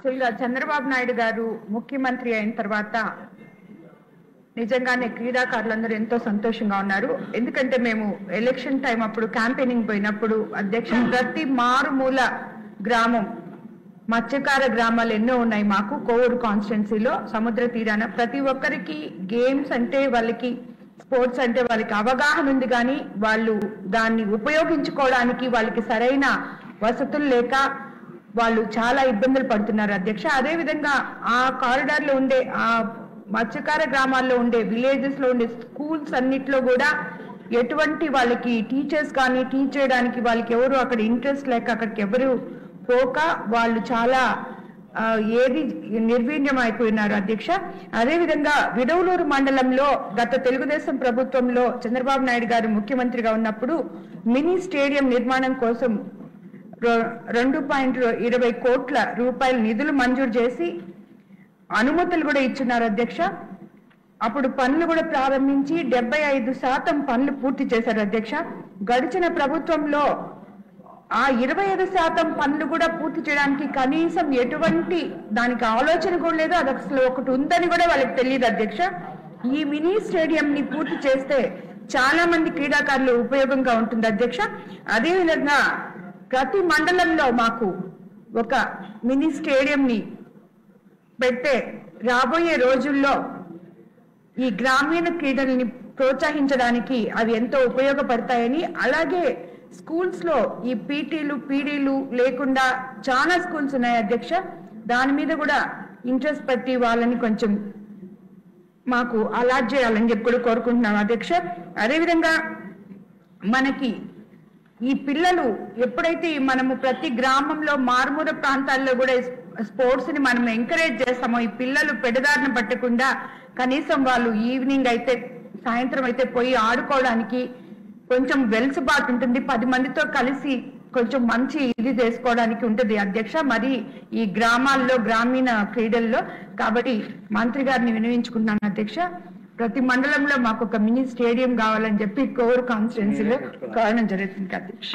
చంద్రబాబు నాయుడు గారు ముఖ్యమంత్రి అయిన తర్వాత నిజంగానే క్రీడాకారులందరూ ఎంతో సంతోషంగా ఉన్నారు. ఎందుకంటే మేము ఎలక్షన్ టైం అప్పుడు క్యాంపెయినింగ్ పోయినప్పుడు అధ్యక్ష ప్రతి మారుమూల గ్రామం మత్స్యకార గ్రామాలు ఎన్నో ఉన్నాయి మాకు కోవూరు కాన్స్టిట్యున్సీలో సముద్ర తీరాన ప్రతి ఒక్కరికి గేమ్స్ అంటే వాళ్ళకి స్పోర్ట్స్ అంటే వాళ్ళకి అవగాహన ఉంది, కానీ వాళ్ళు దాన్ని ఉపయోగించుకోవడానికి వాళ్ళకి సరైన వసతులు లేక వాళ్ళు చాలా ఇబ్బందులు పడుతున్నారు అధ్యక్ష. అదే విధంగా ఆ కారిడార్ లో ఉండే ఆ మత్స్యకార గ్రామాల్లో ఉండే విలేజెస్ లో ఉండే స్కూల్స్ అన్నిట్లో కూడా ఎటువంటి వాళ్ళకి టీచర్స్ కానీ టీచ్ చేయడానికి వాళ్ళకి ఎవరు అక్కడ ఇంట్రెస్ట్ లేక అక్కడికి ఎవరు పోక వాళ్ళు చాలా ఏది నిర్వీర్యం అయిపోయినారు అధ్యక్ష. అదేవిధంగా విడవలూరు మండలంలో గత తెలుగుదేశం ప్రభుత్వంలో చంద్రబాబు నాయుడు గారు ముఖ్యమంత్రిగా ఉన్నప్పుడు మినీ స్టేడియం నిర్మాణం కోసం 2.20 కోట్ల రూపాయల నిధులు మంజూరు చేసి అనుమతులు కూడా ఇచ్చున్నారు అధ్యక్ష. అప్పుడు పనులు కూడా ప్రారంభించి 75% పనులు పూర్తి చేశారు అధ్యక్ష. గడిచిన ప్రభుత్వంలో ఆ 25% పనులు కూడా పూర్తి చేయడానికి కనీసం ఎటువంటి దానికి ఆలోచన కూడా లేదు, అది అసలు ఒకటి ఉందని కూడా వాళ్ళకి తెలియదు అధ్యక్ష. ఈ మినీ స్టేడియం ని పూర్తి చేస్తే చాలా మంది క్రీడాకారులు ఉపయోగంగా ఉంటుంది అధ్యక్ష. అదేవిధంగా ప్రతి మండలంలో మాకు ఒక మినీ స్టేడియం ని పెడితే రాబోయే రోజుల్లో ఈ గ్రామీణ క్రీడల్ని ప్రోత్సహించడానికి అవి ఎంతో ఉపయోగపడతాయని, అలాగే స్కూల్స్ లో ఈ పీడీలు లేకుండా చాలా స్కూల్స్ ఉన్నాయి అధ్యక్ష. దాని మీద కూడా ఇంట్రెస్ట్ పెట్టి వాళ్ళని కొంచెం మాకు అలాట్ చేయాలని చెప్పి కూడా కోరుకుంటున్నాం అధ్యక్ష. అదేవిధంగా మనకి ఈ పిల్లలు ఎప్పుడైతే మనము ప్రతి గ్రామంలో మారుమూల ప్రాంతాల్లో కూడా స్పోర్ట్స్ ని మనం ఎంకరేజ్ చేస్తామో ఈ పిల్లలు పెడదారిన పట్టకుండా కనీసం వాళ్ళు ఈవినింగ్ అయితే సాయంత్రం అయితే పోయి ఆడుకోవడానికి కొంచెం వెలుసుబాటు ఉంటుంది, 10 మందితో కలిసి కొంచెం మంచి ఇది చేసుకోవడానికి ఉంటుంది అధ్యక్ష. మరి ఈ గ్రామాల్లో గ్రామీణ క్రీడల్లో కాబట్టి మంత్రి గారిని వినవించుకుంటున్నాను అధ్యక్ష. ప్రతి మండలంలో మాకు ఒక మినీ స్టేడియం కావాలని చెప్పి కోవూరు కాన్స్టిట్యున్సీలో కావడం జరుగుతుంది అధ్యక్ష.